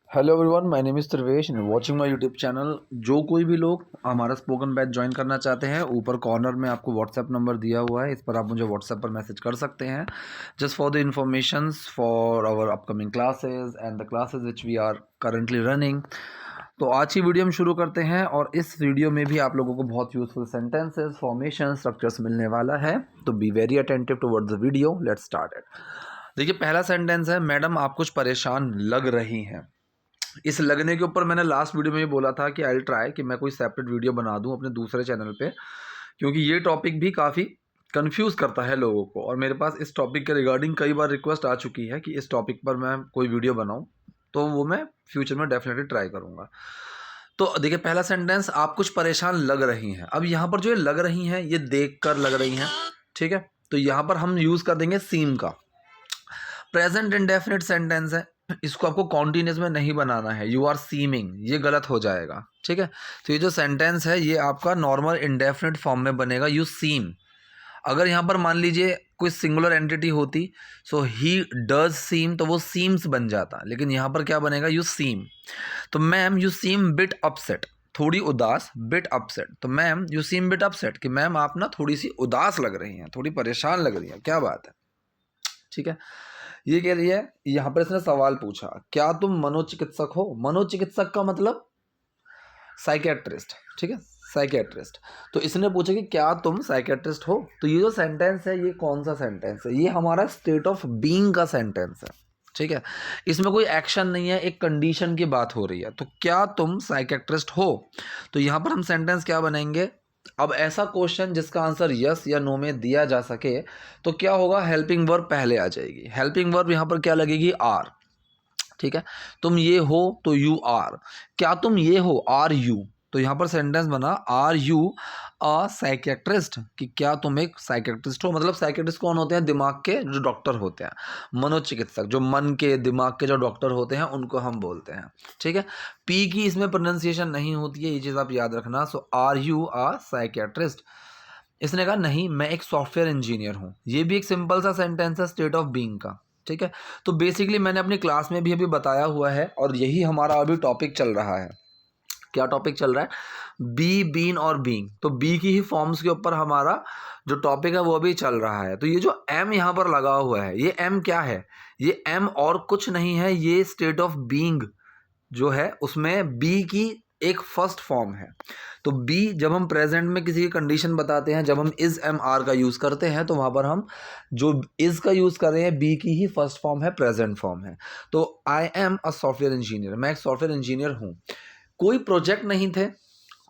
Hello everyone, my name is Sarvesh and watching my YouTube channel. जो कोई भी लोग हमारा स्पोकन बैच ज्वाइन करना चाहते हैं, ऊपर कॉर्नर में आपको व्हाट्सएप नंबर दिया हुआ है, इस पर आप मुझे व्हाट्सएप पर मैसेज कर सकते हैं just for the informations for our upcoming classes and the classes which we are currently running. तो आज की वीडियो हम शुरू करते हैं और इस वीडियो में भी आप लोगों को बहुत यूजफुल सेंटेंसेस, फॉर्मेशन, स्ट्रक्चर्स मिलने वाला है, तो be very attentive towards the video. Let's start it. देखिए, पहला सेंटेंस है, मैडम आप कुछ परेशान लग रही हैं। इस लगने के ऊपर मैंने लास्ट वीडियो में ये बोला था कि आई ट्राई कि मैं कोई सेपरेट वीडियो बना दूं अपने दूसरे चैनल पे, क्योंकि ये टॉपिक भी काफ़ी कंफ्यूज करता है लोगों को और मेरे पास इस टॉपिक के रिगार्डिंग कई बार रिक्वेस्ट आ चुकी है कि इस टॉपिक पर मैं कोई वीडियो बनाऊं, तो वो मैं फ्यूचर में डेफिनेटली ट्राई करूंगा। तो देखिए, पहला सेंटेंस, आप कुछ परेशान लग रही हैं। अब यहाँ पर जो ये लग रही हैं, ये देख कर लग रही हैं, ठीक है। तो यहाँ पर हम यूज़ कर देंगे सीम का। प्रेजेंट इंडेफिनिट सेंटेंस है, इसको आपको कॉन्टिन्यूस में नहीं बनाना है। यू आर सीमिंग, ये गलत हो जाएगा, ठीक है। तो ये जो सेंटेंस है ये आपका नॉर्मल इंडेफिनिट फॉर्म में बनेगा, यू सीम। अगर यहाँ पर मान लीजिए कोई सिंगुलर एंटिटी होती, सो ही डज सीम, तो वो सीम्स बन जाता, लेकिन यहाँ पर क्या बनेगा, यू सीम। तो ma'am you seem bit upset, थोड़ी उदास, बिट अपसेट। तो ma'am you seem bit upset, कि मैम आप ना थोड़ी सी उदास लग रही हैं, थोड़ी परेशान लग रही हैं, क्या बात है, ठीक है। ये कह रही है, यहाँ पर इसने सवाल पूछा, क्या तुम मनोचिकित्सक हो। मनोचिकित्सक का मतलब साइकेट्रिस्ट, ठीक है, साइकेट्रिस्ट। तो इसने पूछा कि क्या तुम साइकेट्रिस्ट हो। तो ये जो सेंटेंस है, ये कौन सा सेंटेंस है, ये हमारा स्टेट ऑफ बीइंग का सेंटेंस है, ठीक है। इसमें कोई एक्शन नहीं है, एक कंडीशन की बात हो रही है। तो क्या तुम साइकेट्रिस्ट हो, तो यहाँ पर हम सेंटेंस क्या बनाएंगे। अब ऐसा क्वेश्चन जिसका आंसर यस या नो में दिया जा सके, तो क्या होगा, हेल्पिंग वर्ब पहले आ जाएगी। हेल्पिंग वर्ब यहाँ पर क्या लगेगी, आर, ठीक है। तुम ये हो तो यू आर। क्या तुम ये हो, आर यू। तो यहाँ पर सेंटेंस बना, आर यू अ साइकेट्रिस्ट, कि क्या तुम एक साइकेट्रिस्ट हो। मतलब साइकेट्रिस्ट कौन होते हैं, दिमाग के जो डॉक्टर होते हैं। मनोचिकित्सक जो मन के, दिमाग के जो डॉक्टर होते हैं, उनको हम बोलते हैं, ठीक है। पी की इसमें प्रोनाउंसिएशन नहीं होती है, ये चीज़ आप याद रखना। सो आर यू अ साइकेट्रिस्ट। इसने कहा नहीं, मैं एक सॉफ्टवेयर इंजीनियर हूँ। ये भी एक सिंपल सा सेंटेंस है स्टेट ऑफ बीइंग का, ठीक है। तो बेसिकली मैंने अपनी क्लास में भी अभी बताया हुआ है और यही हमारा अभी टॉपिक चल रहा है। क्या टॉपिक चल रहा है, बी, बीन और बीइंग। तो बी की ही फॉर्म्स के ऊपर हमारा जो टॉपिक है वो अभी चल रहा है। तो ये जो एम यहाँ पर लगा हुआ है, ये एम क्या है, ये एम और कुछ नहीं है, ये स्टेट ऑफ बीइंग जो है उसमें बी की एक फर्स्ट फॉर्म है। तो बी जब हम प्रेजेंट में किसी की कंडीशन बताते हैं, जब हम इज एम आर का यूज़ करते हैं, तो वहाँ पर हम जो इज का यूज़ कर रहे हैं, बी की ही फर्स्ट फॉर्म है, प्रेजेंट फॉर्म है। तो I am a software engineer, मैं एक सॉफ्टवेयर इंजीनियर हूँ। कोई प्रोजेक्ट नहीं थे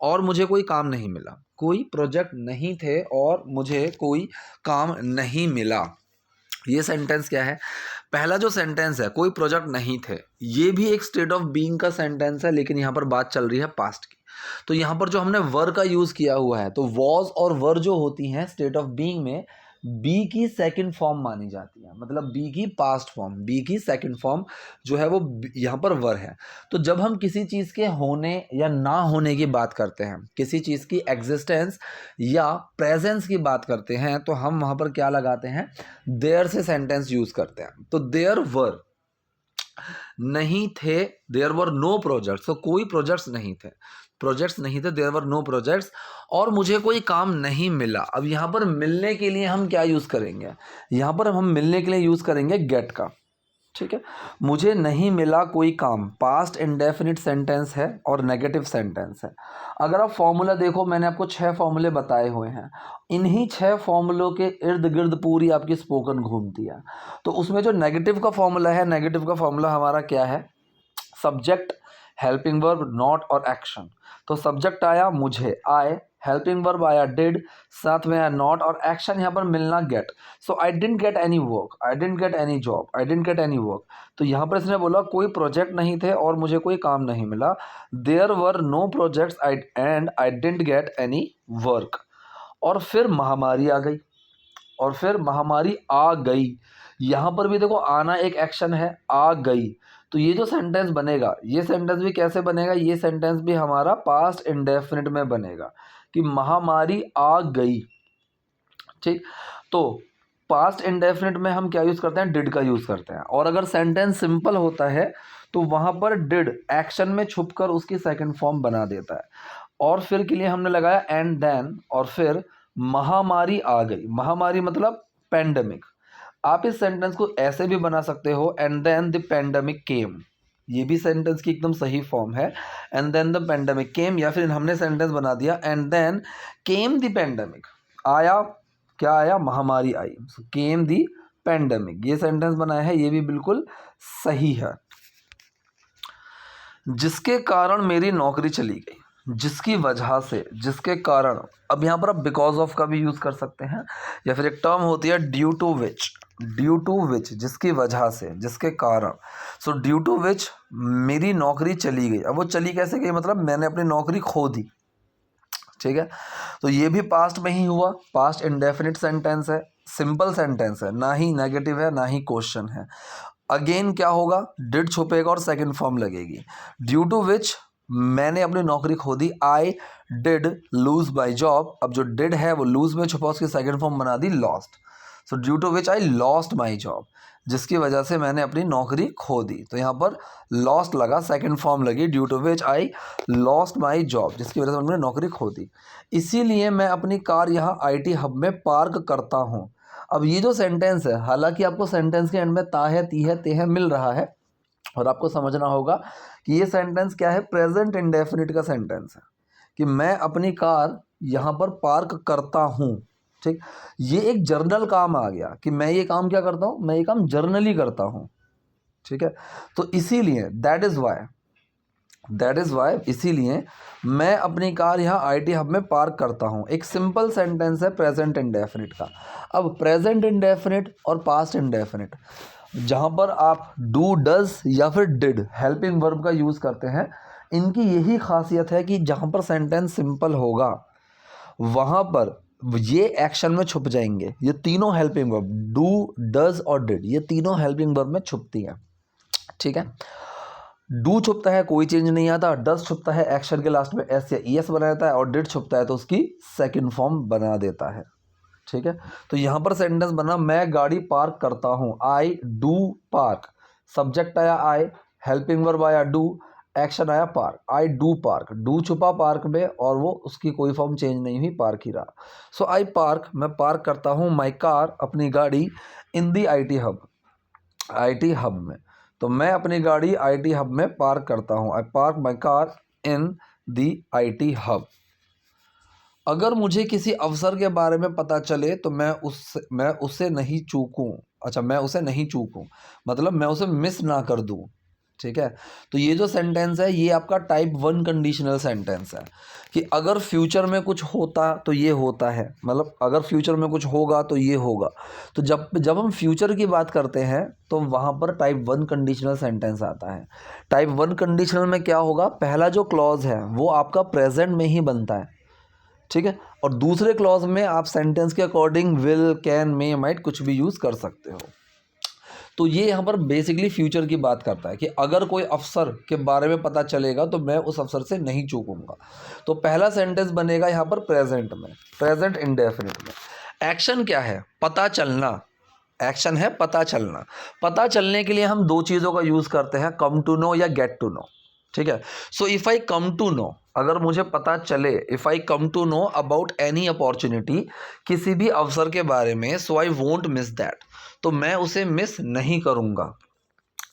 और मुझे कोई काम नहीं मिला। कोई प्रोजेक्ट नहीं थे और मुझे कोई काम नहीं मिला। ये सेंटेंस क्या है, पहला जो सेंटेंस है, कोई प्रोजेक्ट नहीं थे, ये भी एक स्टेट ऑफ बीइंग का सेंटेंस है, लेकिन यहाँ पर बात चल रही है पास्ट की। तो यहाँ पर जो हमने वर का यूज़ किया हुआ है, तो वॉज और वर जो होती हैं स्टेट ऑफ बीइंग में, बी की सेकंड फॉर्म मानी जाती है। मतलब बी की पास्ट फॉर्म, बी की सेकंड फॉर्म जो है वो यहाँ पर वर है। तो जब हम किसी चीज़ के होने या ना होने की बात करते हैं, किसी चीज़ की एग्जिस्टेंस या प्रेजेंस की बात करते हैं, तो हम वहाँ पर क्या लगाते हैं, देयर से सेंटेंस यूज़ करते हैं। तो देयर वर नहीं थे, देयर वर नो प्रोजेक्ट्स, तो कोई प्रोजेक्ट्स नहीं थे, प्रोजेक्ट्स नहीं थे, देयर वर नो प्रोजेक्ट्स, और मुझे कोई काम नहीं मिला। अब यहाँ पर मिलने के लिए हम क्या यूज़ करेंगे, यहाँ पर हम मिलने के लिए यूज़ करेंगे गेट का, ठीक है। मुझे नहीं मिला कोई काम, पास्ट इंडेफिनिट सेंटेंस है और नेगेटिव सेंटेंस है। अगर आप फॉर्मूला देखो, मैंने आपको 6 फॉर्मूले बताए हुए हैं, इन्हीं 6 फॉर्मूलों के इर्द गिर्द पूरी आपकी स्पोकन घूमती है। तो उसमें जो नेगेटिव का फॉर्मूला है, नेगेटिव का फॉर्मूला हमारा क्या है, सब्जेक्ट, हेल्पिंग वर्ब, नॉट और एक्शन। तो सब्जेक्ट आया मुझे, आए, हेल्पिंग वर्ब आया डिड, साथ में आया नॉट और एक्शन यहाँ पर मिलना get. So I didn't get any work, I didn't get any job, I didn't get any work. तो यहाँ पर इसने बोला कोई प्रोजेक्ट नहीं थे और मुझे कोई काम नहीं मिला। There were no projects and I didn't get any work. और फिर महामारी आ गई, और फिर महामारी आ गई। यहाँ पर भी देखो, आना एक एक्शन है, आ गई। तो ये जो सेंटेंस बनेगा, ये सेंटेंस भी कैसे बनेगा, ये सेंटेंस भी हमारा पास्ट इंडेफिनिट में बनेगा कि महामारी आ गई, ठीक। तो पास्ट इंडेफिनिट में हम क्या यूज़ करते हैं, डिड का यूज़ करते हैं। और अगर सेंटेंस सिंपल होता है तो वहाँ पर डिड एक्शन में छुपकर उसकी सेकंड फॉर्म बना देता है। और फिर के लिए हमने लगाया एंड देन, और फिर महामारी आ गई। महामारी मतलब पेंडेमिक। आप इस सेंटेंस को ऐसे भी बना सकते हो, and then the pandemic came. ये भी सेंटेंस की एकदम सही फॉर्म है, and then the pandemic came. या फिर हमने सेंटेंस बना दिया and then came the pandemic. आया, क्या आया, महामारी आई, केम द पेंडेमिक। ये सेंटेंस बनाया है, ये भी बिल्कुल सही है। जिसके कारण मेरी नौकरी चली गई, जिसकी वजह से, जिसके कारण। अब यहाँ पर आप बिकॉज ऑफ का भी यूज़ कर सकते हैं, या फिर एक टर्म होती है due to which. Due to which, जिसकी वजह से, जिसके कारण। सो ड्यू टू विच मेरी नौकरी चली गई। अब वो चली कैसे गई, मतलब मैंने अपनी नौकरी खो दी। ठीक है, तो ये भी पास्ट में ही हुआ, पास्ट इंडेफिनिट सेंटेंस है, सिंपल सेंटेंस है, ना ही नेगेटिव है ना ही क्वेश्चन है। अगेन क्या होगा, डिड छुपेगा और सेकंड फॉर्म लगेगी। ड्यू टू विच मैंने अपनी नौकरी खो दी, I did lose my job. अब जो डिड है वो लूज में छुपा, उसकी सेकंड फॉर्म बना दी lost. So due to which I lost my job, जिसकी वजह से मैंने अपनी नौकरी खो दी। तो यहाँ पर लॉस्ट लगा, सेकंड फॉर्म लगी due to which I lost my job, जिसकी वजह से मैंने नौकरी खो दी। इसीलिए मैं अपनी कार यहाँ आईटी हब में पार्क करता हूँ। अब ये जो सेंटेंस है, हालांकि आपको सेंटेंस के एंड में ता है, ती है, ते है मिल रहा है, और आपको समझना होगा कि ये सेंटेंस क्या है, प्रेजेंट इंडेफिनिट का सेंटेंस है, कि मैं अपनी कार यहाँ पर पार्क करता हूँ। ठीक, ये एक जर्नल काम आ गया कि मैं ये काम क्या करता हूँ, मैं ये काम जर्नली करता हूँ। ठीक है, तो इसीलिए दैट इज़ वाई इसीलिए मैं अपनी कार यहाँ आईटी हब में पार्क करता हूँ। एक सिंपल सेंटेंस है प्रेजेंट इंडेफिनिट का। अब प्रेजेंट इंडेफिनिट और पास्ट इंडेफिनिट, जहाँ पर आप डू, डज या फिर डिड हेल्पिंग वर्ब का यूज़ करते हैं, इनकी यही खासियत है कि जहाँ पर सेंटेंस सिंपल होगा वहाँ पर ये एक्शन में छुप जाएंगे। ये तीनों हेल्पिंग वर्ब, डू, डज और डिड, ये तीनों हेल्पिंग वर्ब में छुपती हैं। ठीक है, डू छुपता है कोई चेंज नहीं आता, डज छुपता है एक्शन के लास्ट में एस या ई एस बना देता है, और डिड छुपता है तो उसकी सेकंड फॉर्म बना देता है। ठीक है, तो यहाँ पर सेंटेंस बना मैं गाड़ी पार्क करता हूँ, आई डू पार्क। सब्जेक्ट आया आई, हेल्पिंग वर्ब आया डू, एक्शन आया park, I do park. Do छुपा पार्क में और वो उसकी कोई फॉर्म चेंज नहीं हुई, पार्क ही रहा। सो आई पार्क, मैं पार्क करता हूँ, माई कार, अपनी गाड़ी, इन दी आईटी हब, आईटी हब में। तो मैं अपनी गाड़ी आईटी हब में पार्क करता हूँ, आई park my car in the IT hub. अगर मुझे किसी अवसर के बारे में पता चले तो मैं उसे नहीं चूकूं। अच्छा, मैं उसे नहीं चूकूं मतलब मैं उसे मिस ना कर दूं। ठीक है, तो ये जो सेंटेंस है ये आपका टाइप 1 कंडीशनल सेंटेंस है, कि अगर फ्यूचर में कुछ होता तो ये होता है, मतलब अगर फ्यूचर में कुछ होगा तो ये होगा। तो जब हम फ्यूचर की बात करते हैं तो वहाँ पर टाइप 1 कंडीशनल सेंटेंस आता है। टाइप 1 कंडीशनल में क्या होगा, पहला जो क्लॉज है वो आपका प्रेजेंट में ही बनता है। ठीक है, और दूसरे क्लॉज में आप सेंटेंस के according will, can, may, might कुछ भी यूज़ कर सकते हो। तो ये यहाँ पर बेसिकली फ्यूचर की बात करता है कि अगर कोई अफसर के बारे में पता चलेगा तो मैं उस अफसर से नहीं चूकूंगा। तो पहला सेंटेंस बनेगा यहाँ पर प्रेजेंट में, प्रेजेंट इंडेफिनिट में। एक्शन क्या है, पता चलना। एक्शन है पता चलना। पता चलने के लिए हम दो चीज़ों का यूज़ करते हैं, कम टू नो या गेट टू नो। ठीक है, so if I come to know, अगर मुझे पता चले, if I come to know about any opportunity, किसी भी अवसर के बारे में, so I won't miss that, तो मैं उसे मिस नहीं करूँगा।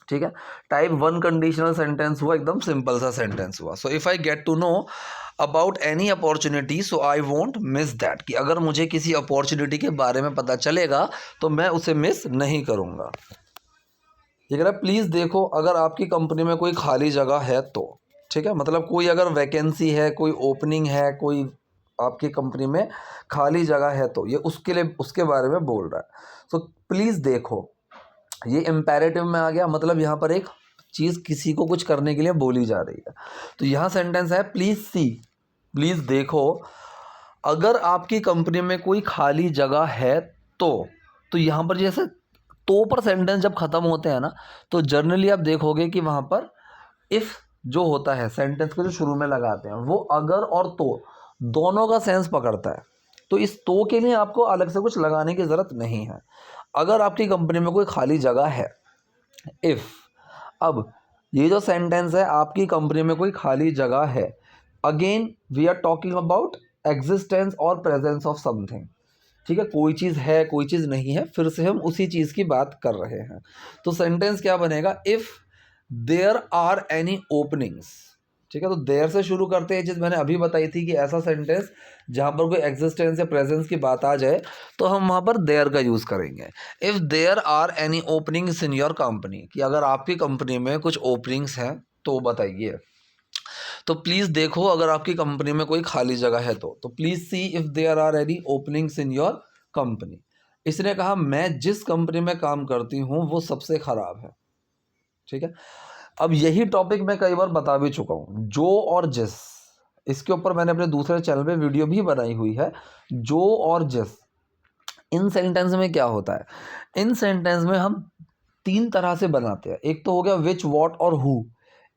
ठीक है, टाइप 1 कंडीशनल सेंटेंस हुआ, एकदम सिंपल सा सेंटेंस हुआ। So if I get to know about any opportunity so I won't miss that, कि अगर मुझे किसी अपॉर्चुनिटी के बारे में पता चलेगा तो मैं उसे मिस नहीं करूँगा। ये कह रहा है प्लीज़ देखो अगर आपकी कंपनी में कोई खाली जगह है तो। ठीक है, मतलब कोई अगर वैकेंसी है, कोई ओपनिंग है, कोई आपकी कंपनी में खाली जगह है तो, ये उसके लिए, उसके बारे में बोल रहा है। सो प्लीज़ देखो, ये इम्पेरेटिव में आ गया, मतलब यहाँ पर एक चीज़ किसी को कुछ करने के लिए बोली जा रही है। तो यहाँ सेंटेंस है प्लीज़ सी, प्लीज़ देखो अगर आपकी कंपनी में कोई खाली जगह है तो यहाँ पर जैसे तो पर सेंटेंस जब ख़त्म होते हैं ना, तो जनरली आप देखोगे कि वहाँ पर इफ़ जो होता है सेंटेंस को जो शुरू में लगाते हैं वो अगर और तो दोनों का सेंस पकड़ता है। तो इस तो के लिए आपको अलग से कुछ लगाने की ज़रूरत नहीं है। अगर आपकी कंपनी में कोई खाली जगह है, इफ़, अब ये जो सेंटेंस है, आपकी कंपनी में कोई खाली जगह है, again we are talking about existence और प्रेजेंस ऑफ समथिंग। ठीक है, कोई चीज़ है, कोई चीज़ नहीं है, फिर से हम उसी चीज़ की बात कर रहे हैं। तो सेंटेंस क्या बनेगा, if there are any openings. ठीक है, तो देयर से शुरू करते हैं, चीज़ मैंने अभी बताई थी कि ऐसा सेंटेंस जहाँ पर कोई एग्जिस्टेंस या प्रेजेंस की बात आ जाए तो हम वहाँ पर देयर का यूज़ करेंगे। If there are any openings in your company, कि अगर आपकी कंपनी में कुछ ओपनिंग्स हैं तो बताइए। तो प्लीज़ देखो अगर आपकी कंपनी में कोई खाली जगह है तो please see if there are any openings in your company. इसने कहा मैं जिस कंपनी में काम करती हूँ वो सबसे ख़राब है। ठीक है, अब यही टॉपिक मैं कई बार बता भी चुका हूँ, जो और जिस। इसके ऊपर मैंने अपने दूसरे चैनल पे वीडियो भी बनाई हुई है, जो और जिस। इन सेंटेंस में क्या होता है, इन सेंटेंस में हम तीन तरह से बनाते हैं। एक तो हो गया विच, वॉट और हु।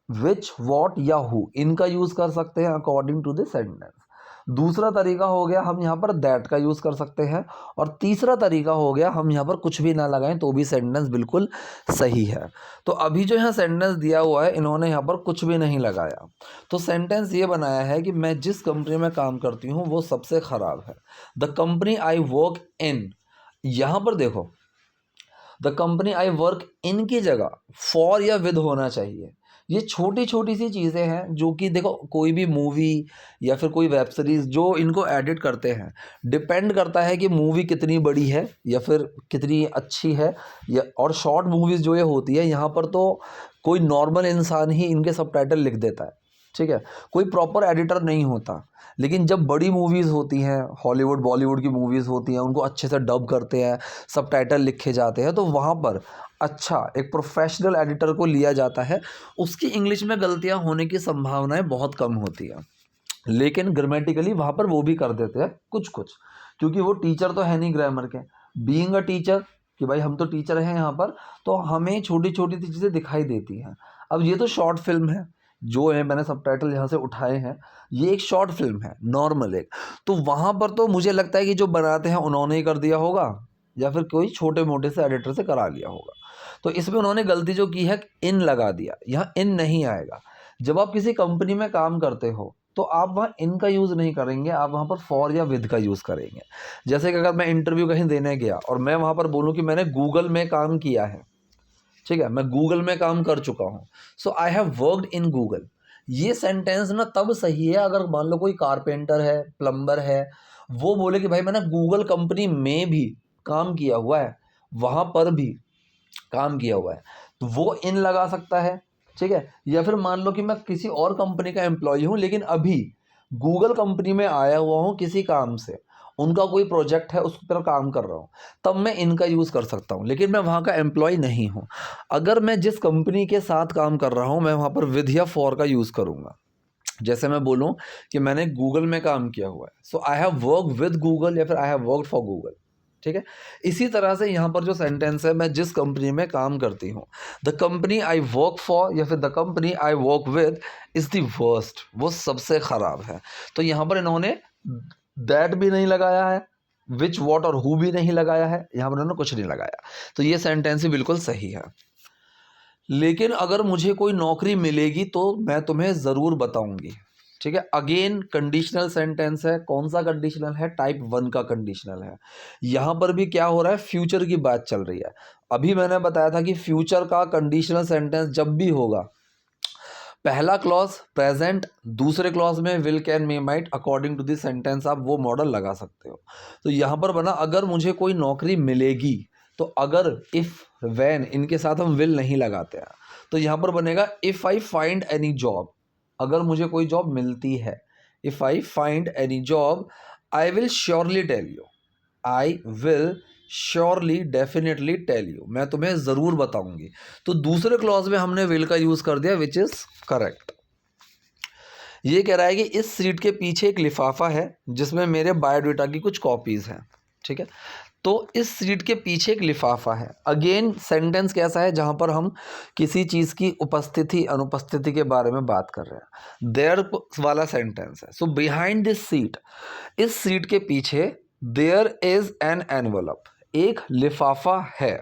विच, वॉट या हु, इनका यूज़ कर सकते हैं अकॉर्डिंग टू द सेंटेंस। दूसरा तरीका हो गया हम यहाँ पर दैट का यूज़ कर सकते हैं। और तीसरा तरीका हो गया हम यहाँ पर कुछ भी ना लगाएं तो भी सेंटेंस बिल्कुल सही है। तो अभी जो यहाँ सेंटेंस दिया हुआ है, इन्होंने यहाँ पर कुछ भी नहीं लगाया, तो सेंटेंस ये बनाया है कि मैं जिस कंपनी में काम करती हूँ वो सबसे ख़राब है। The company I work in, यहाँ पर देखो the company I work in की जगह फॉर या विद होना चाहिए। ये छोटी छोटी सी चीज़ें हैं जो कि देखो, कोई भी मूवी या फिर कोई वेब सीरीज़ जो इनको एडिट करते हैं, डिपेंड करता है कि मूवी कितनी बड़ी है या फिर कितनी अच्छी है। या और शॉर्ट मूवीज़ जो ये होती है, यहाँ पर तो कोई नॉर्मल इंसान ही इनके सबटाइटल लिख देता है। ठीक है, कोई प्रॉपर एडिटर नहीं होता। लेकिन जब बड़ी मूवीज़ होती हैं, हॉलीवुड बॉलीवुड की मूवीज़ होती हैं, उनको अच्छे से डब करते हैं, सबटाइटल लिखे जाते हैं, तो वहाँ पर अच्छा एक प्रोफेशनल एडिटर को लिया जाता है। उसकी इंग्लिश में गलतियाँ होने की संभावनाएं बहुत कम होती हैं, लेकिन ग्रामेटिकली वहाँ पर वो भी कर देते हैं कुछ कुछ, क्योंकि वो टीचर तो है नहीं ग्रामर के। बीइंग अ टीचर, कि भाई हम तो टीचर हैं यहाँ पर, तो हमें छोटी छोटी सी चीज़ें दिखाई देती हैं। अब ये तो शॉर्ट फिल्म है, जो है मैंने सबटाइटल यहाँ से उठाए हैं, ये एक शॉर्ट फिल्म है नॉर्मल एक। तो वहाँ पर तो मुझे लगता है कि जो बनाते हैं उन्होंने ही कर दिया होगा, या फिर कोई छोटे मोटे से एडिटर से करा लिया होगा। तो इसमें उन्होंने गलती जो की है, इन लगा दिया, यहाँ इन नहीं आएगा। जब आप किसी कंपनी में काम करते हो तो आप वहाँ इन का यूज़ नहीं करेंगे, आप वहाँ पर फॉर या विद का यूज़ करेंगे। जैसे कि अगर मैं इंटरव्यू कहीं देने गया और मैं वहाँ पर बोलूँ कि मैंने गूगल में काम किया है, ठीक है, मैं गूगल में काम कर चुका हूँ, so I have worked in Google. ये सेंटेंस ना तब सही है अगर मान लो कोई कारपेंटर है, प्लम्बर है, वो बोले कि भाई मैंने गूगल कंपनी में भी काम किया हुआ है, वहाँ पर भी काम किया हुआ है, तो वो इन लगा सकता है। ठीक है, या फिर मान लो कि मैं किसी और कंपनी का एम्प्लॉय हूँ, लेकिन अभी गूगल कंपनी में आया हुआ हूँ किसी काम से, उनका कोई प्रोजेक्ट है, उस पर काम कर रहा हूँ, तब मैं इनका यूज़ कर सकता हूँ, लेकिन मैं वहाँ का एम्प्लॉय नहीं हूँ। अगर मैं जिस कंपनी के साथ काम कर रहा हूँ, मैं वहाँ पर विद या फॉर का यूज़ करूँगा। जैसे मैं बोलूँ कि मैंने गूगल में काम किया हुआ है, so I have work with Google, या फिर I have worked for Google. ठीक है, इसी तरह से यहाँ पर जो सेंटेंस है, मैं जिस कंपनी में काम करती हूँ, the company I work for या फिर the company I work with is the worst, वो सबसे ख़राब है। तो यहाँ पर इन्होंने दैट भी नहीं लगाया है, विच, वॉट और हु भी नहीं लगाया है, यहाँ पर इन्होंने कुछ नहीं लगाया। तो ये सेंटेंस ही बिल्कुल सही है। लेकिन अगर मुझे कोई नौकरी मिलेगी तो मैं तुम्हें ज़रूर बताऊंगी। ठीक है, अगेन कंडीशनल सेंटेंस है। कौन सा कंडीशनल है, टाइप 1 का कंडीशनल है। यहाँ पर भी क्या हो रहा है, फ्यूचर की बात चल रही है। अभी मैंने बताया था कि फ्यूचर का कंडीशनल सेंटेंस जब भी होगा, पहला क्लॉज प्रेजेंट, दूसरे क्लॉज में will, can, may, might, according to this sentence आप वो मॉडल लगा सकते हो। तो यहाँ पर बना अगर मुझे कोई नौकरी मिलेगी, तो अगर इफ़, वैन, इनके साथ हम विल नहीं लगाते हैं, तो यहाँ पर बनेगा if I find any job, अगर मुझे कोई जॉब मिलती है। If I find any job I will surely tell you, I will surely definitely tell you, मैं तुम्हें ज़रूर बताऊंगी। तो दूसरे क्लॉज में हमने विल का यूज़ कर दिया, विच इज़ करेक्ट। ये कह रहा है कि इस सीट के पीछे एक लिफाफा है जिसमें मेरे बायोडाटा की कुछ कॉपीज़ हैं। ठीक है, तो इस सीट के पीछे एक लिफाफा है। अगेन सेंटेंस कैसा है, जहां पर हम किसी चीज की उपस्थिति अनुपस्थिति के बारे में बात कर रहे हैं, देयर वाला सेंटेंस है। सो बिहाइंड दिस सीट, इस सीट के पीछे देयर इज एन एनवलप, एक लिफाफा है,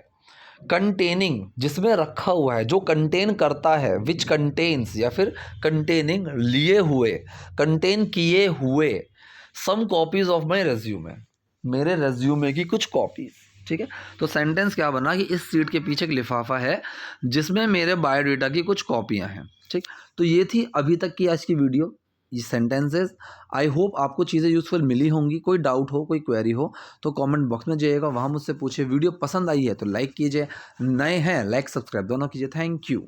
कंटेनिंग, जिसमें रखा हुआ है, जो कंटेन करता है, विच कंटेन्स या फिर कंटेनिंग, लिए हुए, कंटेन किए हुए, सम कॉपीज ऑफ माई रेज्यूमे, मेरे रेज्यूमे की कुछ कॉपीज। ठीक है, तो सेंटेंस क्या बना कि इस सीट के पीछे एक लिफाफा है जिसमें मेरे बायोडाटा की कुछ कॉपियां हैं। ठीक, तो ये थी अभी तक की आज की वीडियो, ये सेंटेंसेस। आई होप आपको चीज़ें यूजफुल मिली होंगी। कोई डाउट हो, कोई क्वेरी हो तो कमेंट बॉक्स में जाइएगा, वहाँ मुझसे पूछिए। वीडियो पसंद आई है तो लाइक कीजिए, नए हैं लाइक सब्सक्राइब दोनों कीजिए। Thank you.